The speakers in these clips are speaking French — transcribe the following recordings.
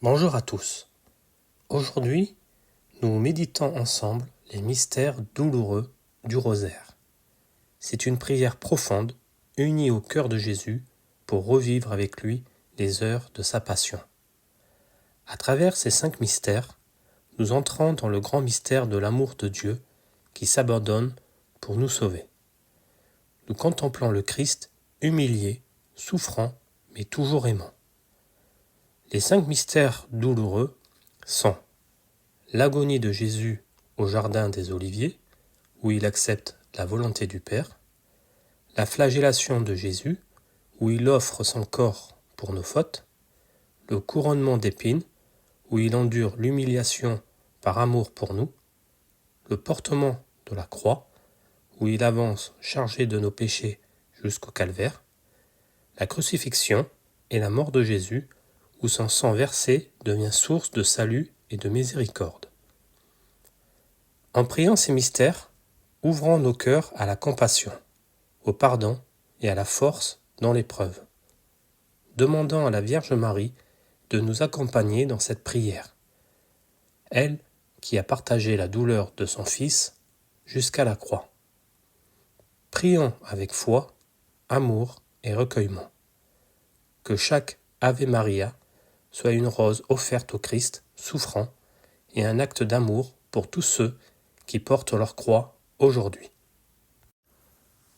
Bonjour à tous. Aujourd'hui, nous méditons ensemble les mystères douloureux du rosaire. C'est une prière profonde, unie au cœur de Jésus, pour revivre avec lui les heures de sa passion. À travers ces 5 mystères, nous entrons dans le grand mystère de l'amour de Dieu qui s'abandonne pour nous sauver. Nous contemplons le Christ humilié, souffrant, mais toujours aimant. Les 5 mystères douloureux sont l'agonie de Jésus au jardin des Oliviers, où il accepte la volonté du Père, la flagellation de Jésus, où il offre son corps pour nos fautes, le couronnement d'épines, où il endure l'humiliation par amour pour nous, le portement de la croix, où il avance chargé de nos péchés jusqu'au calvaire, la crucifixion et la mort de Jésus, où son sang versé devient source de salut et de miséricorde. En priant ces mystères, ouvrons nos cœurs à la compassion, au pardon et à la force dans l'épreuve. Demandons à la Vierge Marie de nous accompagner dans cette prière, elle qui a partagé la douleur de son Fils jusqu'à la croix. Prions avec foi, amour et recueillement. Que chaque Ave Maria soit une rose offerte au Christ souffrant et un acte d'amour pour tous ceux qui portent leur croix aujourd'hui.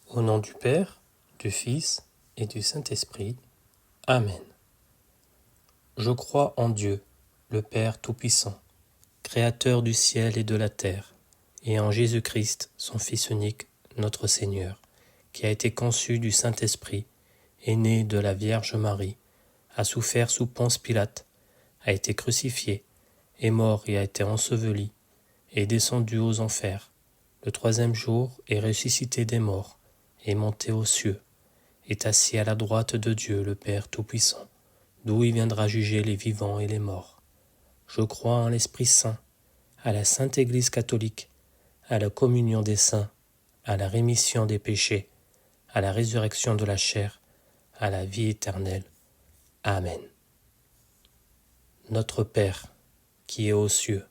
Au nom du Père, du Fils et du Saint-Esprit. Amen. Je crois en Dieu, le Père Tout-Puissant, Créateur du ciel et de la terre, et en Jésus-Christ, son Fils unique, notre Seigneur, qui a été conçu du Saint-Esprit, est né de la Vierge Marie, a souffert sous Ponce Pilate, a été crucifié, est mort et a été enseveli, est descendu aux enfers, le 3e jour est ressuscité des morts, est monté aux cieux, est assis à la droite de Dieu le Père Tout-Puissant, d'où il viendra juger les vivants et les morts. Je crois en l'Esprit Saint, à la Sainte Église catholique, à la communion des saints, à la rémission des péchés, à la résurrection de la chair, à la vie éternelle. Amen. Notre Père, qui es aux cieux,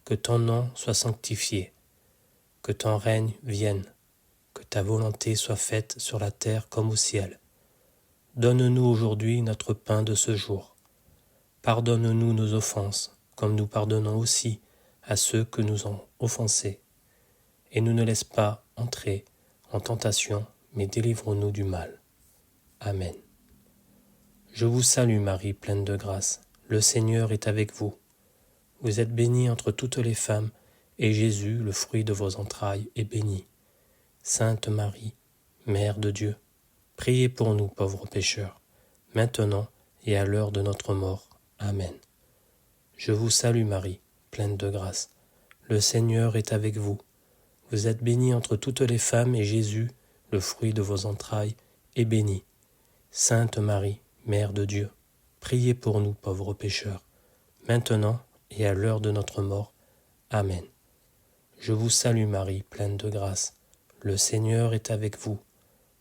que ton nom soit sanctifié, que ton règne vienne, que ta volonté soit faite sur la terre comme au ciel. Donne-nous aujourd'hui notre pain de ce jour. Pardonne-nous nos offenses, comme nous pardonnons aussi à ceux que nous ont offensés. Et ne nous laisse pas entrer en tentation, mais délivre-nous du mal. Amen. Je vous salue Marie, pleine de grâce. Le Seigneur est avec vous. Vous êtes bénie entre toutes les femmes, et Jésus, le fruit de vos entrailles, est béni. Sainte Marie, Mère de Dieu, priez pour nous pauvres pécheurs, maintenant et à l'heure de notre mort. Amen. Je vous salue Marie, pleine de grâce. Le Seigneur est avec vous. Vous êtes bénie entre toutes les femmes, et Jésus, le fruit de vos entrailles, est béni. Sainte Marie, Mère de Dieu, priez pour nous pauvres pécheurs, maintenant et à l'heure de notre mort. Amen. Je vous salue Marie, pleine de grâce. Le Seigneur est avec vous.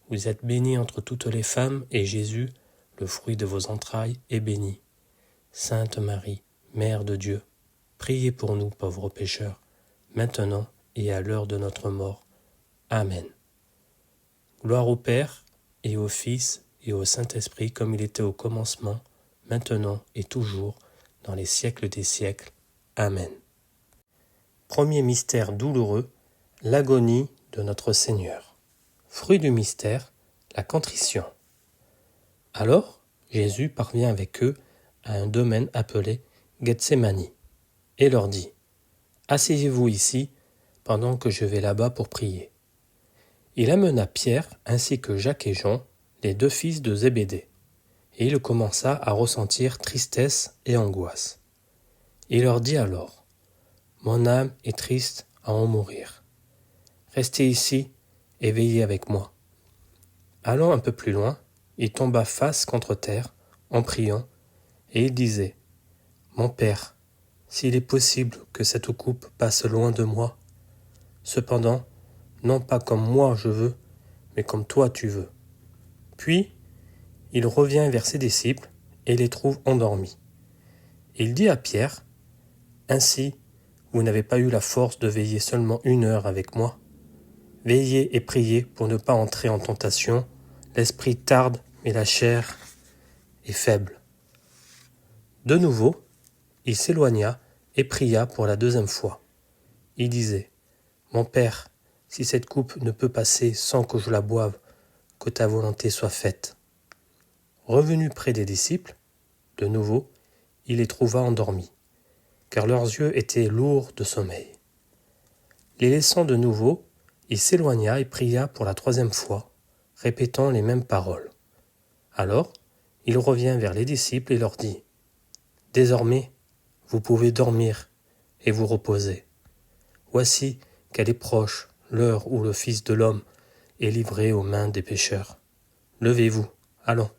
Vous êtes bénie entre toutes les femmes, et Jésus, le fruit de vos entrailles, est béni. Sainte Marie, Mère de Dieu, priez pour nous pauvres pécheurs, maintenant et à l'heure de notre mort. Amen. Gloire au Père, et au Fils, et au Saint-Esprit, comme il était au commencement, maintenant et toujours, dans les siècles des siècles. Amen. Premier mystère douloureux, l'agonie de notre Seigneur. Fruit du mystère, la contrition. Alors, Jésus parvient avec eux à un domaine appelé Gethsémani, et leur dit : « Asseyez-vous ici, pendant que je vais là-bas pour prier. » Il amena Pierre ainsi que Jacques et Jean, les 2 fils de Zébédée, et il commença à ressentir tristesse et angoisse. Il leur dit alors : « Mon âme est triste à en mourir. Restez ici et veillez avec moi. » Allant un peu plus loin, il tomba face contre terre en priant, et il disait : « Mon Père, s'il est possible que cette coupe passe loin de moi, cependant, non pas comme moi je veux, mais comme toi tu veux. » Puis, il revient vers ses disciples et les trouve endormis. Il dit à Pierre, « Ainsi, vous n'avez pas eu la force de veiller seulement 1 heure avec moi. Veillez et priez pour ne pas entrer en tentation. L'esprit tarde, mais la chair est faible. » De nouveau, il s'éloigna et pria pour la 2e fois. Il disait, « Mon Père, si cette coupe ne peut passer sans que je la boive, que ta volonté soit faite. » Revenu près des disciples, de nouveau, il les trouva endormis, car leurs yeux étaient lourds de sommeil. Les laissant de nouveau, il s'éloigna et pria pour la 3e fois, répétant les mêmes paroles. Alors, il revint vers les disciples et leur dit, « Désormais, vous pouvez dormir et vous reposer. Voici qu'elle est proche l'heure où le Fils de l'homme est livré aux mains des pécheurs. Levez-vous, allons.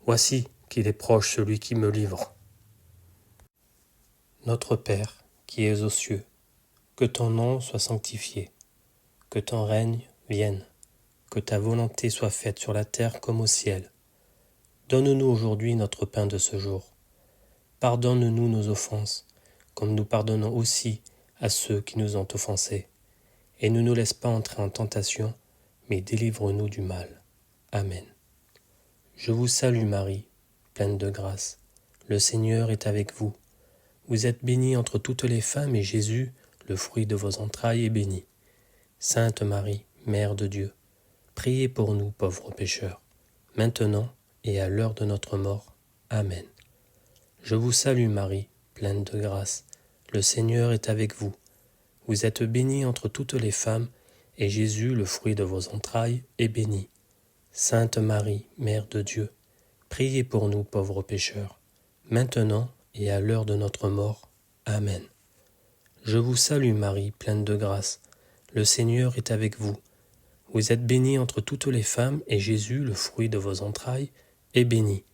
Voici qu'il est proche celui qui me livre. » Notre Père, qui es aux cieux, que ton nom soit sanctifié, que ton règne vienne, que ta volonté soit faite sur la terre comme au ciel. Donne-nous aujourd'hui notre pain de ce jour. Pardonne-nous nos offenses, comme nous pardonnons aussi à ceux qui nous ont offensés. Et ne nous laisse pas entrer en tentation, mais délivre-nous du mal. Amen. Je vous salue Marie, pleine de grâce. Le Seigneur est avec vous. Vous êtes bénie entre toutes les femmes, et Jésus, le fruit de vos entrailles, est béni. Sainte Marie, Mère de Dieu, priez pour nous pauvres pécheurs, maintenant et à l'heure de notre mort. Amen. Je vous salue Marie, pleine de grâce. Le Seigneur est avec vous. Vous êtes bénie entre toutes les femmes, et Jésus, le fruit de vos entrailles, est béni. Sainte Marie, Mère de Dieu, priez pour nous pauvres pécheurs, maintenant et à l'heure de notre mort. Amen. Je vous salue Marie, pleine de grâce. Le Seigneur est avec vous. Vous êtes bénie entre toutes les femmes, et Jésus, le fruit de vos entrailles, est béni.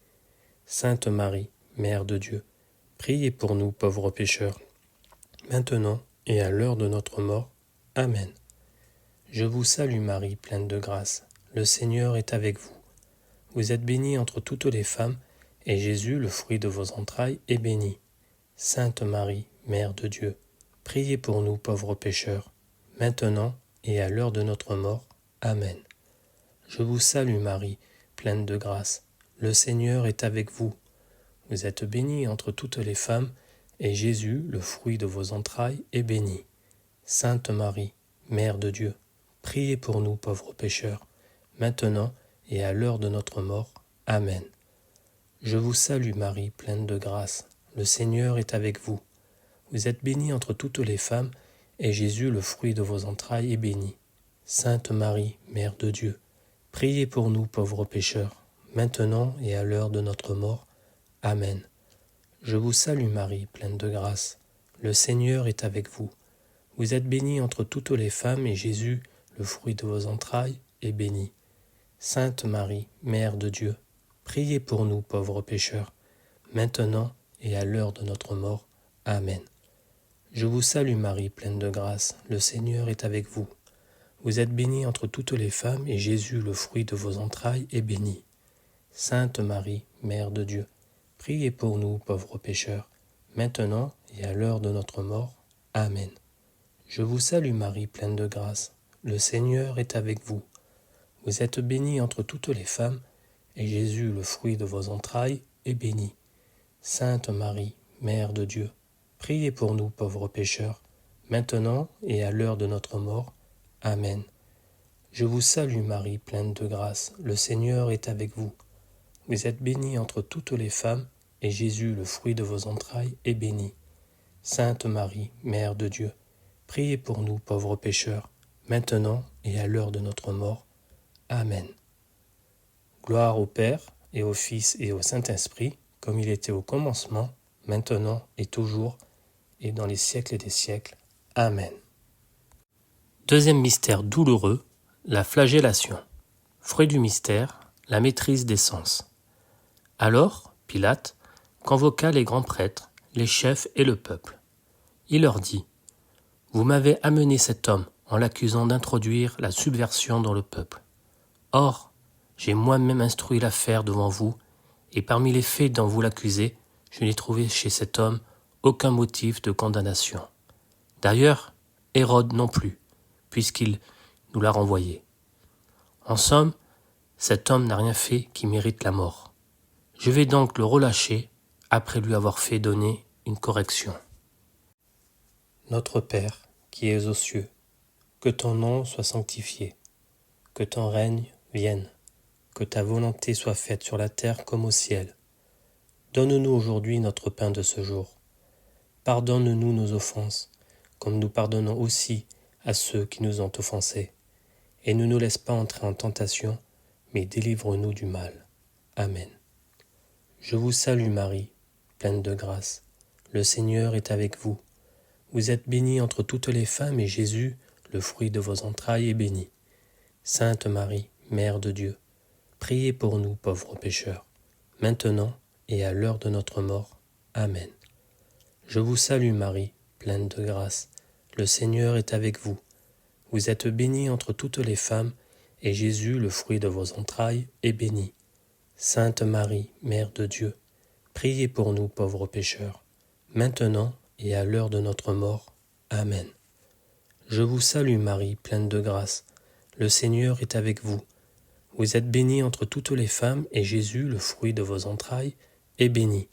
Sainte Marie, Mère de Dieu, priez pour nous pauvres pécheurs, maintenant et à l'heure de notre mort. Amen. Je vous salue Marie, pleine de grâce. Le Seigneur est avec vous. Vous êtes bénie entre toutes les femmes, et Jésus, le fruit de vos entrailles, est béni. Sainte Marie, Mère de Dieu, priez pour nous pauvres pécheurs, maintenant et à l'heure de notre mort. Amen. Je vous salue Marie, pleine de grâce. Le Seigneur est avec vous. Vous êtes bénie entre toutes les femmes, et Jésus, le fruit de vos entrailles, est béni. Sainte Marie, Mère de Dieu, priez pour nous pauvres pécheurs, maintenant et à l'heure de notre mort. Amen. Je vous salue Marie, pleine de grâce. Le Seigneur est avec vous. Vous êtes bénie entre toutes les femmes, et Jésus, le fruit de vos entrailles, est béni. Sainte Marie, Mère de Dieu, priez pour nous pauvres pécheurs, maintenant et à l'heure de notre mort. Amen. Je vous salue Marie, pleine de grâce. Le Seigneur est avec vous. Vous êtes bénie entre toutes les femmes, et Jésus, le fruit de vos entrailles, est béni. Sainte Marie, Mère de Dieu, priez pour nous pauvres pécheurs, maintenant et à l'heure de notre mort. Amen. Je vous salue Marie, pleine de grâce. Le Seigneur est avec vous. Vous êtes bénie entre toutes les femmes, et Jésus, le fruit de vos entrailles, est béni. Sainte Marie, Mère de Dieu, priez pour nous pauvres pécheurs, maintenant et à l'heure de notre mort. Amen. Je vous salue Marie, pleine de grâce. Le Seigneur est avec vous. Vous êtes bénie entre toutes les femmes, et Jésus, le fruit de vos entrailles, est béni. Sainte Marie, Mère de Dieu, priez pour nous pauvres pécheurs, maintenant et à l'heure de notre mort. Amen. Je vous salue Marie, pleine de grâce. Le Seigneur est avec vous. Vous êtes bénie entre toutes les femmes, et Jésus, le fruit de vos entrailles, est béni. Sainte Marie, Mère de Dieu, priez pour nous pauvres pécheurs, maintenant et à l'heure de notre mort. Amen. Gloire au Père, et au Fils, et au Saint-Esprit, comme il était au commencement, maintenant et toujours, et dans les siècles des siècles. Amen. Deuxième mystère douloureux, la flagellation. Fruit du mystère, la maîtrise des sens. Alors, Pilate convoqua les grands prêtres, les chefs et le peuple. Il leur dit, « Vous m'avez amené cet homme en l'accusant d'introduire la subversion dans le peuple. Or, j'ai moi-même instruit l'affaire devant vous, et parmi les faits dont vous l'accusez, je n'ai trouvé chez cet homme aucun motif de condamnation. D'ailleurs, Hérode non plus, puisqu'il nous l'a renvoyé. En somme, cet homme n'a rien fait qui mérite la mort. Je vais donc le relâcher après lui avoir fait donner une correction. Notre Père, qui es aux cieux, que ton nom soit sanctifié, que ton règne vienne, que ta volonté soit faite sur la terre comme au ciel. Donne-nous aujourd'hui notre pain de ce jour. Pardonne-nous nos offenses, comme nous pardonnons aussi à ceux qui nous ont offensés. Et ne nous laisse pas entrer en tentation, mais délivre-nous du mal. Amen. Je vous salue Marie, pleine de grâce. Le Seigneur est avec vous. Vous êtes bénie entre toutes les femmes, et Jésus, le fruit de vos entrailles, est béni. Sainte Marie, Mère de Dieu, priez pour nous pauvres pécheurs, maintenant et à l'heure de notre mort. Amen. Je vous salue Marie, pleine de grâce. Le Seigneur est avec vous. Vous êtes bénie entre toutes les femmes, et Jésus, le fruit de vos entrailles, est béni. Sainte Marie, Mère de Dieu, priez pour nous pauvres pécheurs, maintenant et à l'heure de notre mort. Amen. Je vous salue Marie, pleine de grâce. Le Seigneur est avec vous. Vous êtes bénie entre toutes les femmes, et Jésus, le fruit de vos entrailles, est béni.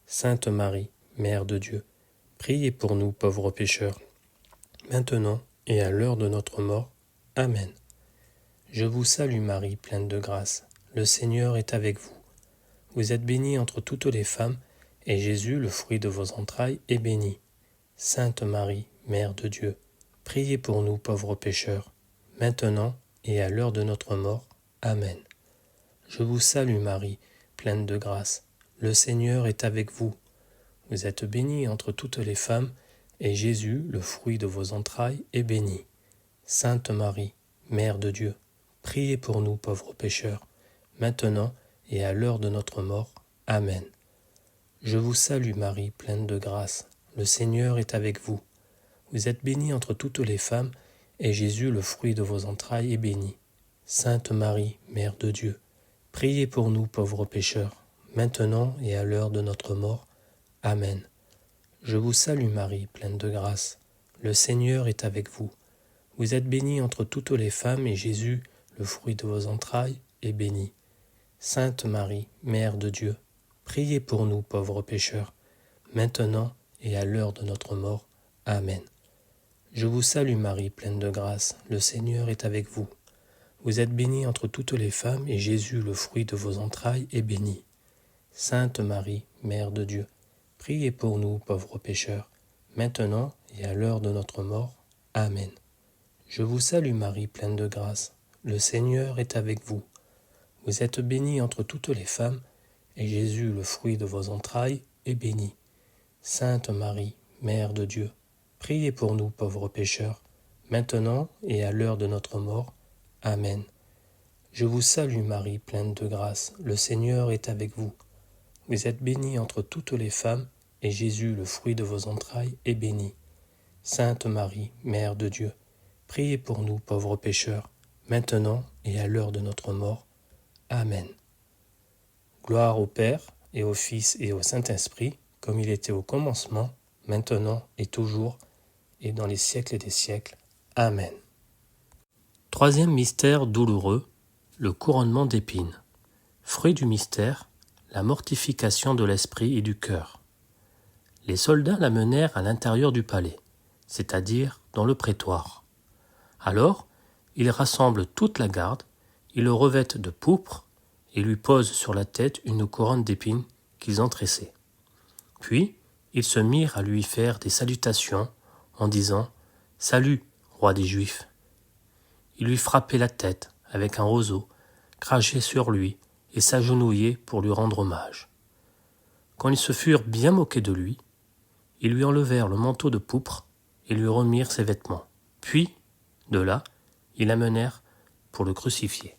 Sainte Marie, Mère de Dieu, priez pour nous pauvres pécheurs, maintenant et à l'heure de notre mort. Amen. Je vous salue Marie, pleine de grâce. Le Seigneur est avec vous. Vous êtes bénie entre toutes les femmes, et Jésus, le fruit de vos entrailles, est béni. Sainte Marie, Mère de Dieu, priez pour nous pauvres pécheurs, maintenant et à l'heure de notre mort. Amen. Je vous salue Marie, pleine de grâce. Le Seigneur est avec vous. Vous êtes bénie entre toutes les femmes, et Jésus, le fruit de vos entrailles, est béni. Sainte Marie, Mère de Dieu, priez pour nous pauvres pécheurs, maintenant et à l'heure de notre mort. Amen. Je vous salue Marie, pleine de grâce. Le Seigneur est avec vous. Vous êtes bénie entre toutes les femmes, et Jésus, le fruit de vos entrailles, est béni. Sainte Marie, Mère de Dieu, priez pour nous pauvres pécheurs, maintenant et à l'heure de notre mort. Amen. Je vous salue Marie, pleine de grâce. Le Seigneur est avec vous. Vous êtes bénie entre toutes les femmes, et Jésus, le fruit de vos entrailles, est béni. Sainte Marie, Mère de Dieu, priez pour nous pauvres pécheurs, maintenant et à l'heure de notre mort. Amen. Je vous salue Marie, pleine de grâce. Le Seigneur est avec vous. Vous êtes bénie entre toutes les femmes, et Jésus, le fruit de vos entrailles, est béni. Sainte Marie, Mère de Dieu, priez pour nous pauvres pécheurs, maintenant et à l'heure de notre mort. Amen. Je vous salue Marie, pleine de grâce. Le Seigneur est avec vous. Vous êtes bénie entre toutes les femmes, et Jésus, le fruit de vos entrailles, est béni. Sainte Marie, Mère de Dieu, priez pour nous pauvres pécheurs, maintenant et à l'heure de notre mort. Amen. Je vous salue Marie, pleine de grâce. Le Seigneur est avec vous. Vous êtes bénie entre toutes les femmes, et Jésus, le fruit de vos entrailles, est béni. Sainte Marie, Mère de Dieu, priez pour nous pauvres pécheurs, maintenant et à l'heure de notre mort. Amen. Gloire au Père, et au Fils, et au Saint-Esprit, comme il était au commencement, maintenant et toujours, et dans les siècles des siècles. Amen. Troisième mystère douloureux, le couronnement d'épines. Fruit du mystère, la mortification de l'esprit et du cœur. Les soldats la menèrent à l'intérieur du palais, c'est-à-dire dans le prétoire. Alors, ils rassemblent toute la garde, ils le revêtent de pourpre et lui posent sur la tête une couronne d'épines qu'ils ont tressée. Puis, ils se mirent à lui faire des salutations en disant « Salut, roi des Juifs !» Ils lui frappaient la tête avec un roseau, crachaient sur lui et s'agenouillaient pour lui rendre hommage. Quand ils se furent bien moqués de lui, ils lui enlevèrent le manteau de pourpre et lui remirent ses vêtements. Puis, de là, ils l'amenèrent pour le crucifier.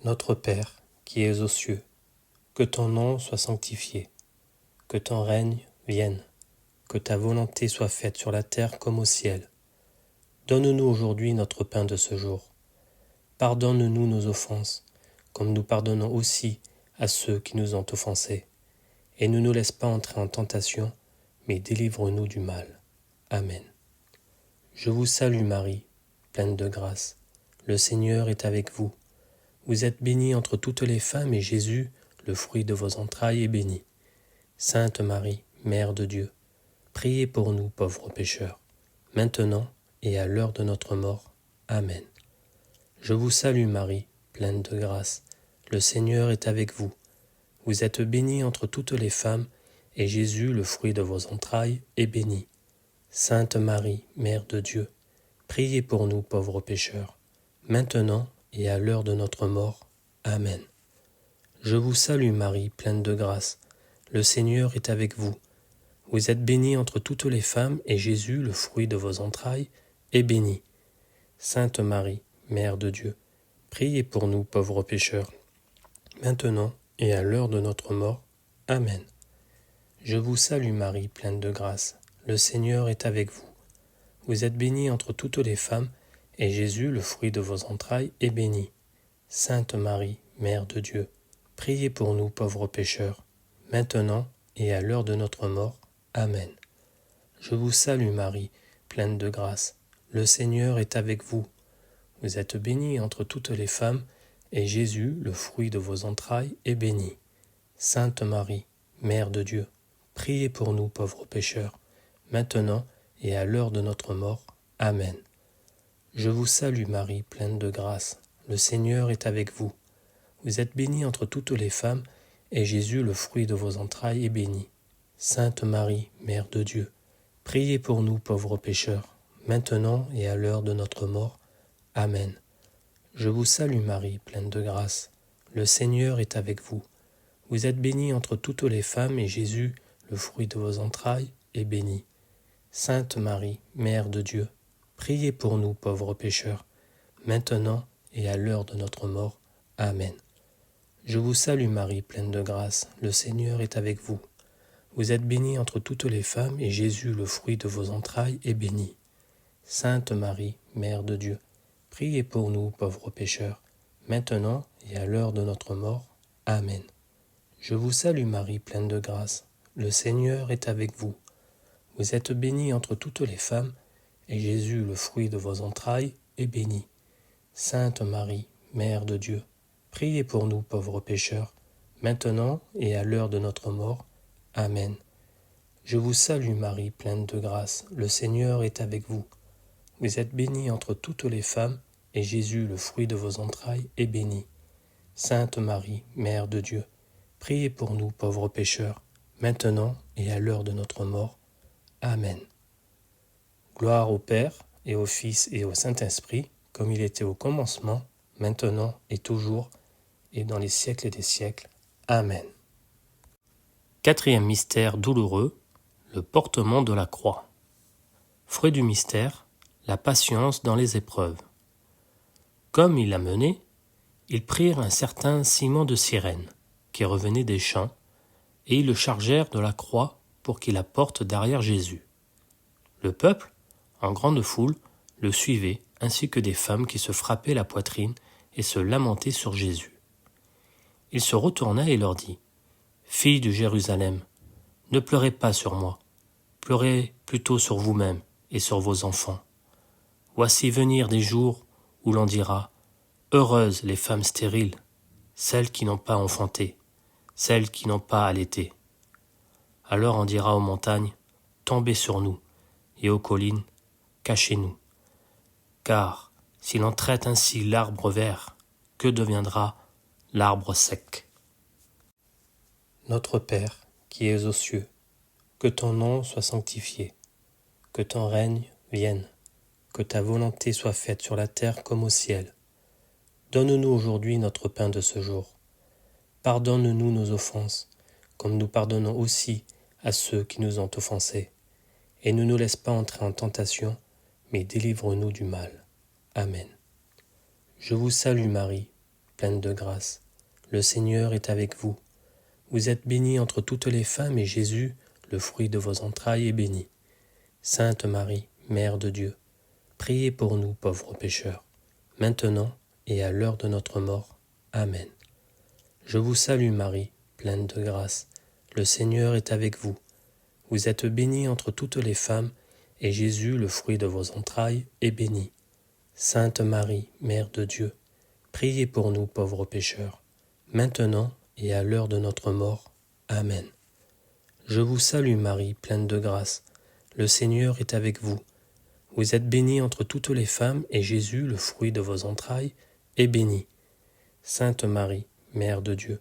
Notre Père, qui es aux cieux, que ton nom soit sanctifié, que ton règne vienne, que ta volonté soit faite sur la terre comme au ciel. Donne-nous aujourd'hui notre pain de ce jour. Pardonne-nous nos offenses, comme nous pardonnons aussi à ceux qui nous ont offensés. et ne nous laisse pas entrer en tentation, mais délivre-nous du mal. Amen. Je vous salue Marie, pleine de grâce. Le Seigneur est avec vous. Vous êtes bénie entre toutes les femmes, et Jésus, le fruit de vos entrailles, est béni. Sainte Marie, Mère de Dieu, priez pour nous pauvres pécheurs, maintenant et à l'heure de notre mort. Amen. Je vous salue Marie, pleine de grâce. Le Seigneur est avec vous. Vous êtes bénie entre toutes les femmes, et Jésus, le fruit de vos entrailles, est béni. Sainte Marie, Mère de Dieu, priez pour nous pauvres pécheurs, maintenant et à l'heure de notre mort. Amen. Je vous salue Marie, pleine de grâce. Le Seigneur est avec vous. Vous êtes bénie entre toutes les femmes, et Jésus, le fruit de vos entrailles, est béni. Sainte Marie, Mère de Dieu, priez pour nous pauvres pécheurs, maintenant et à l'heure de notre mort. Amen. Je vous salue Marie, pleine de grâce. Le Seigneur est avec vous. Vous êtes bénie entre toutes les femmes, et Jésus, le fruit de vos entrailles, est béni. Sainte Marie, Mère de Dieu, priez pour nous pauvres pécheurs, maintenant et à l'heure de notre mort. Amen. Je vous salue Marie, pleine de grâce. Le Seigneur est avec vous. Vous êtes bénie entre toutes les femmes, et Jésus, le fruit de vos entrailles, est béni. Sainte Marie, Mère de Dieu, priez pour nous pauvres pécheurs, maintenant et à l'heure de notre mort. Amen. Je vous salue Marie, pleine de grâce. Le Seigneur est avec vous. Vous êtes bénie entre toutes les femmes, et Jésus, le fruit de vos entrailles, est béni. Sainte Marie, Mère de Dieu, priez pour nous pauvres pécheurs, maintenant et à l'heure de notre mort. Amen. Je vous salue Marie, pleine de grâce. Le Seigneur est avec vous. Vous êtes bénie entre toutes les femmes, et Jésus, le fruit de vos entrailles, est béni. Sainte Marie, Mère de Dieu, priez pour nous pauvres pécheurs, maintenant et à l'heure de notre mort. Amen. Je vous salue Marie, pleine de grâce. Le Seigneur est avec vous. Vous êtes bénie entre toutes les femmes, et Jésus, le fruit de vos entrailles, est béni. Sainte Marie, Mère de Dieu, priez pour nous pauvres pécheurs, maintenant et à l'heure de notre mort. Amen. Je vous salue Marie, pleine de grâce. Le Seigneur est avec vous. Vous êtes bénie entre toutes les femmes, et Jésus, le fruit de vos entrailles, est béni. Sainte Marie, Mère de Dieu, priez pour nous pauvres pécheurs, maintenant et à l'heure de notre mort. Amen. Je vous salue Marie, pleine de grâce. Le Seigneur est avec vous. Vous êtes bénie entre toutes les femmes, et Jésus, le fruit de vos entrailles, est béni. Sainte Marie, Mère de Dieu, priez pour nous pauvres pécheurs, maintenant et à l'heure de notre mort. Amen. Gloire au Père, et au Fils, et au Saint-Esprit, comme il était au commencement, maintenant et toujours, et dans les siècles des siècles. Amen. Quatrième mystère douloureux, le portement de la croix. Fruit du mystère, la patience dans les épreuves. Comme il l'a mené, ils prirent un certain Simon de Cyrène, qui revenait des champs, et ils le chargèrent de la croix pour qu'il la porte derrière Jésus. Le peuple, en grande foule, le suivait, ainsi que des femmes qui se frappaient la poitrine et se lamentaient sur Jésus. Il se retourna et leur dit : « Filles de Jérusalem, ne pleurez pas sur moi, pleurez plutôt sur vous-même et sur vos enfants. Voici venir des jours où l'on dira : Heureuses les femmes stériles, celles qui n'ont pas enfanté, celles qui n'ont pas allaité. Alors on dira aux montagnes : Tombez sur nous, et aux collines : Cachez-nous. Car si l'on traite ainsi l'arbre vert, que deviendra l'arbre sec ? Notre Père, qui es aux cieux, que ton nom soit sanctifié, que ton règne vienne, que ta volonté soit faite sur la terre comme au ciel. Donne-nous aujourd'hui notre pain de ce jour. Pardonne-nous nos offenses, comme nous pardonnons aussi à ceux qui nous ont offensés. Et ne nous laisse pas entrer en tentation, mais délivre-nous du mal. Amen. Je vous salue Marie, pleine de grâce. Le Seigneur est avec vous. Vous êtes bénie entre toutes les femmes, et Jésus, le fruit de vos entrailles, est béni. Sainte Marie, Mère de Dieu, priez pour nous pauvres pécheurs, maintenant et à l'heure de notre mort. Amen. Je vous salue Marie, pleine de grâce. le Seigneur est avec vous. Vous êtes bénie entre toutes les femmes, et Jésus, le fruit de vos entrailles, est béni. Sainte Marie, Mère de Dieu, priez pour nous pauvres pécheurs, maintenant et à l'heure de notre mort. Amen. Je vous salue Marie, pleine de grâce. Le Seigneur est avec vous. Vous êtes bénie entre toutes les femmes, et Jésus, le fruit de vos entrailles, est béni. Sainte Marie, Mère de Dieu,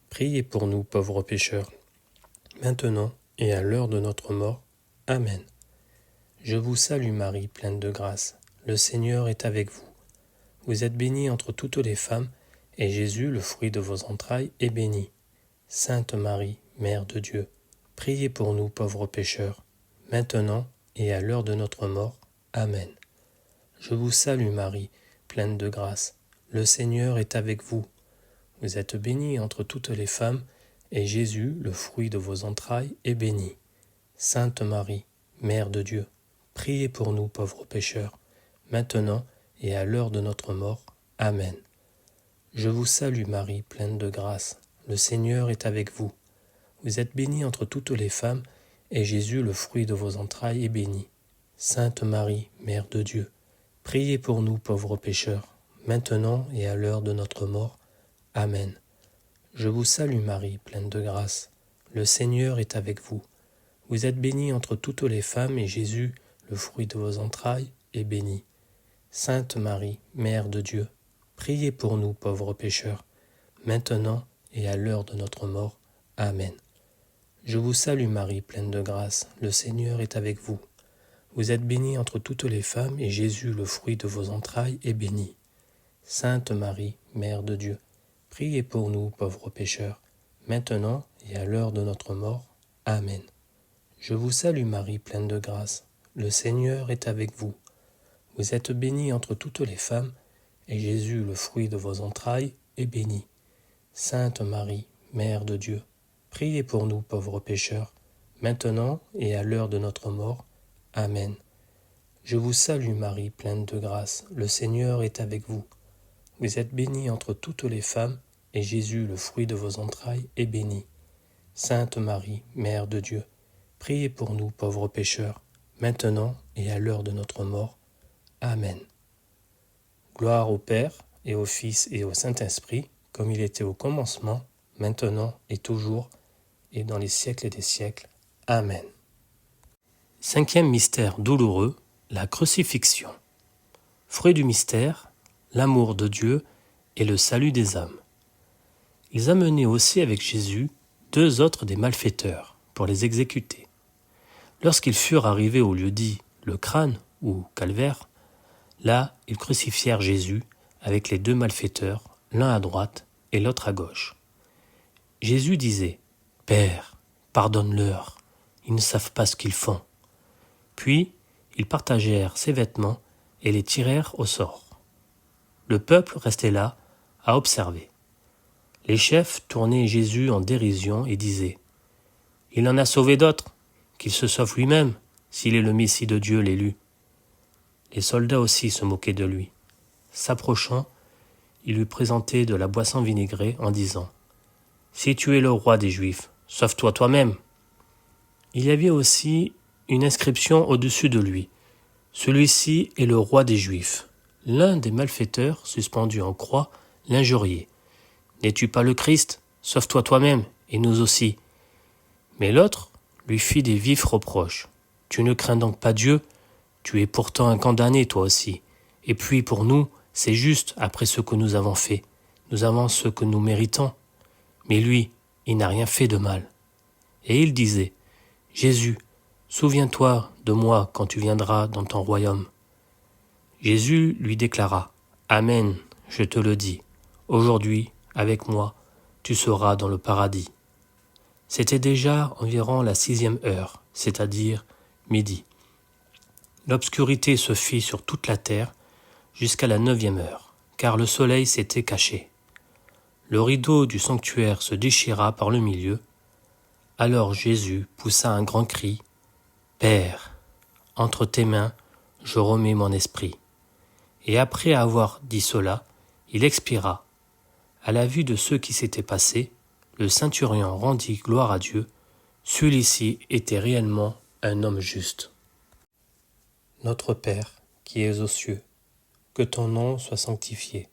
priez pour nous pauvres pécheurs, maintenant et à l'heure de notre mort. Amen. Je vous salue Marie, pleine de grâce. Le Seigneur est avec vous. Vous êtes bénie entre toutes les femmes, et Jésus, le fruit de vos entrailles, est béni. Sainte Marie, Mère de Dieu, priez pour nous pauvres pécheurs, maintenant et à l'heure de notre mort. Amen. Je vous salue Marie, pleine de grâce. Le Seigneur est avec vous. Vous êtes bénie entre toutes les femmes, et Jésus, le fruit de vos entrailles, est béni. Sainte Marie, Mère de Dieu, priez pour nous pauvres pécheurs, maintenant et à l'heure de notre mort. Amen. Je vous salue Marie, pleine de grâce. Le Seigneur est avec vous. Vous êtes bénie entre toutes les femmes, et Jésus, le fruit de vos entrailles, est béni. Sainte Marie, Mère de Dieu, priez pour nous pauvres pécheurs, maintenant et à l'heure de notre mort. Amen. Je vous salue Marie, pleine de grâce. Le Seigneur est avec vous. Vous êtes bénie entre toutes les femmes, et Jésus, le fruit de vos entrailles, est béni. Sainte Marie, Mère de Dieu, priez pour nous pauvres pécheurs, maintenant et à l'heure de notre mort. Amen. Je vous salue Marie, pleine de grâce. Le Seigneur est avec vous. Vous êtes bénie entre toutes les femmes, et Jésus, le fruit de vos entrailles, est béni. Sainte Marie, Mère de Dieu, priez pour nous pauvres pécheurs, maintenant et à l'heure de notre mort. Amen. Je vous salue Marie, pleine de grâce. Le Seigneur est avec vous. Vous êtes bénie entre toutes les femmes, et Jésus, le fruit de vos entrailles, est béni. Sainte Marie, Mère de Dieu, priez pour nous pauvres pécheurs, maintenant et à l'heure de notre mort. Amen. Je vous salue Marie, pleine de grâce. Le Seigneur est avec vous. Vous êtes bénie entre toutes les femmes, et Jésus, le fruit de vos entrailles, est béni. Sainte Marie, Mère de Dieu, priez pour nous pauvres pécheurs, maintenant et à l'heure de notre mort. Amen. Gloire au Père, et au Fils, et au Saint-Esprit, comme il était au commencement, maintenant et toujours, et dans les siècles des siècles. Amen. Cinquième mystère douloureux, la crucifixion. Fruit du mystère, l'amour de Dieu et le salut des âmes. Ils amenaient aussi avec Jésus 2 autres des malfaiteurs pour les exécuter. Lorsqu'ils furent arrivés au lieu dit le crâne ou calvaire, là ils crucifièrent Jésus avec les 2 malfaiteurs, l'un à droite et l'autre à gauche. Jésus disait « Père, pardonne-leur, ils ne savent pas ce qu'ils font. » Puis ils partagèrent ses vêtements et les tirèrent au sort. Le peuple restait là, à observer. Les chefs tournaient Jésus en dérision et disaient « Il en a sauvé d'autres, qu'il se sauve lui-même, s'il est le Messie de Dieu l'élu. » Les soldats aussi se moquaient de lui. S'approchant, ils lui présentaient de la boisson vinaigrée en disant « Si tu es le roi des Juifs, sauve-toi toi-même. » Il y avait aussi une inscription au-dessus de lui. « Celui-ci est le roi des Juifs. » L'un des malfaiteurs, suspendu en croix, l'injuriait. « N'es-tu pas le Christ? Sauve-toi toi-même, et nous aussi. » Mais l'autre lui fit des vifs reproches. « Tu ne crains donc pas Dieu? Tu es pourtant un condamné, toi aussi. Et puis pour nous, c'est juste après ce que nous avons fait. Nous avons ce que nous méritons. Mais lui, il n'a rien fait de mal. » Et il disait, « Jésus, souviens-toi de moi quand tu viendras dans ton royaume. » Jésus lui déclara, « Amen, je te le dis, aujourd'hui, avec moi, tu seras dans le paradis. » C'était déjà environ la 6e heure, c'est-à-dire midi. L'obscurité se fit sur toute la terre jusqu'à la 9e heure, car le soleil s'était caché. Le rideau du sanctuaire se déchira par le milieu. Alors Jésus poussa un grand cri, « Père, entre tes mains, je remets mon esprit. » Et après avoir dit cela, il expira. À la vue de ce qui s'était passé, le centurion rendit gloire à Dieu Celui-ci était réellement un homme juste. Notre Père, qui es aux cieux, que ton nom soit sanctifié,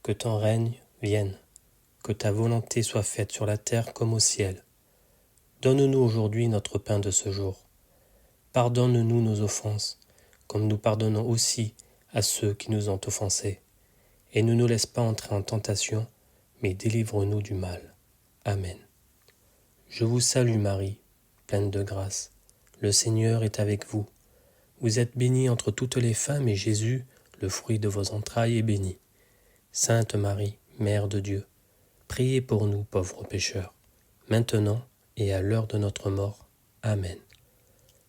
que ton règne vienne, que ta volonté soit faite sur la terre comme au ciel. Donne-nous aujourd'hui notre pain de ce jour. Pardonne-nous nos offenses, comme nous pardonnons aussi à ceux qui nous ont offensés. Et ne nous laisse pas entrer en tentation, mais délivre-nous du mal. Amen. Je vous salue Marie, pleine de grâce. Le Seigneur est avec vous. Vous êtes bénie entre toutes les femmes, et Jésus, le fruit de vos entrailles, est béni. Sainte Marie, Mère de Dieu, priez pour nous pauvres pécheurs, maintenant et à l'heure de notre mort. Amen.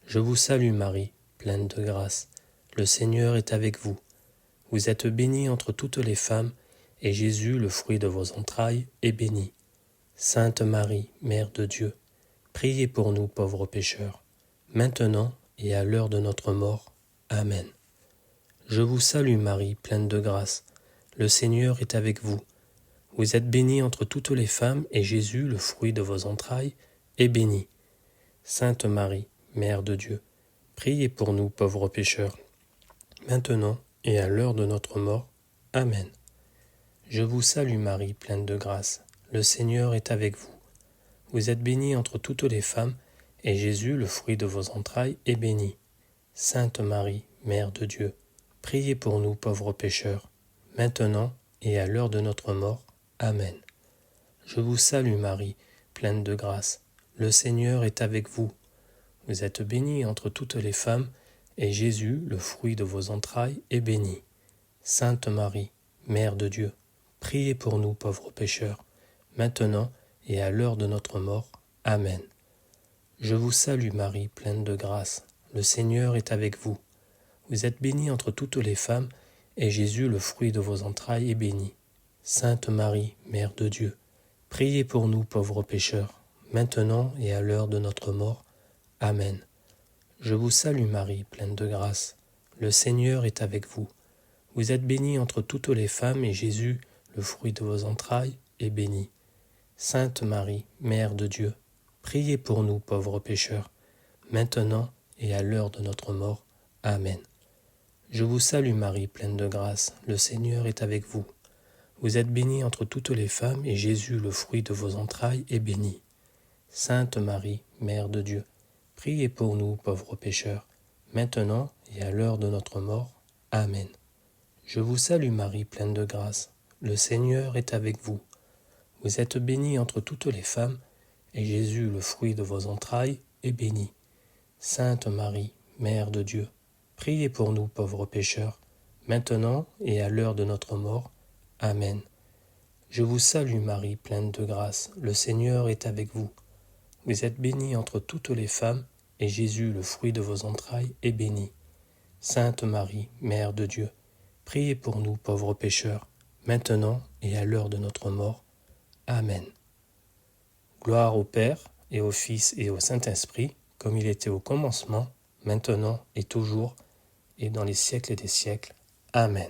Je vous salue Marie, pleine de grâce. Le Seigneur est avec vous. Vous êtes bénie entre toutes les femmes, et Jésus, le fruit de vos entrailles, est béni. Sainte Marie, Mère de Dieu, priez pour nous pauvres pécheurs, maintenant et à l'heure de notre mort. Amen. Je vous salue Marie, pleine de grâce. Le Seigneur est avec vous. Vous êtes bénie entre toutes les femmes, et Jésus, le fruit de vos entrailles, est béni. Sainte Marie, Mère de Dieu, priez pour nous pauvres pécheurs, maintenant et à l'heure de notre mort. Amen. Je vous salue Marie, pleine de grâce. Le Seigneur est avec vous. Vous êtes bénie entre toutes les femmes, et Jésus, le fruit de vos entrailles, est béni. Sainte Marie, Mère de Dieu, priez pour nous pauvres pécheurs, maintenant et à l'heure de notre mort. Amen. Je vous salue Marie, pleine de grâce. Le Seigneur est avec vous. Vous êtes bénie entre toutes les femmes, et Jésus, le fruit de vos entrailles, est béni. Sainte Marie, Mère de Dieu, priez pour nous pauvres pécheurs, maintenant et à l'heure de notre mort. Amen. Je vous salue Marie, pleine de grâce. Le Seigneur est avec vous. Vous êtes bénie entre toutes les femmes, et Jésus, le fruit de vos entrailles, est béni. Sainte Marie, Mère de Dieu, priez pour nous pauvres pécheurs, maintenant et à l'heure de notre mort. Amen. Je vous salue Marie, pleine de grâce. Le Seigneur est avec vous. Vous êtes bénie entre toutes les femmes, et Jésus, le fruit de vos entrailles, est béni. Sainte Marie, Mère de Dieu, priez pour nous pauvres pécheurs, maintenant et à l'heure de notre mort. Amen. Je vous salue Marie, pleine de grâce. Le Seigneur est avec vous. Vous êtes bénie entre toutes les femmes, et Jésus, le fruit de vos entrailles, est béni. Sainte Marie, Mère de Dieu, priez pour nous pauvres pécheurs, maintenant et à l'heure de notre mort. Amen. Je vous salue Marie, pleine de grâce. Le Seigneur est avec vous. Vous êtes bénie entre toutes les femmes, et Jésus, le fruit de vos entrailles, est béni. Sainte Marie, Mère de Dieu, priez pour nous pauvres pécheurs, maintenant et à l'heure de notre mort. Amen. Je vous salue Marie, pleine de grâce. Le Seigneur est avec vous. Vous êtes bénie entre toutes les femmes, et Jésus, le fruit de vos entrailles, est béni. Sainte Marie, Mère de Dieu, priez pour nous pauvres pécheurs, maintenant et à l'heure de notre mort. Amen. Gloire au Père, et au Fils, et au Saint-Esprit, comme il était au commencement, maintenant et toujours, et dans les siècles des siècles. Amen.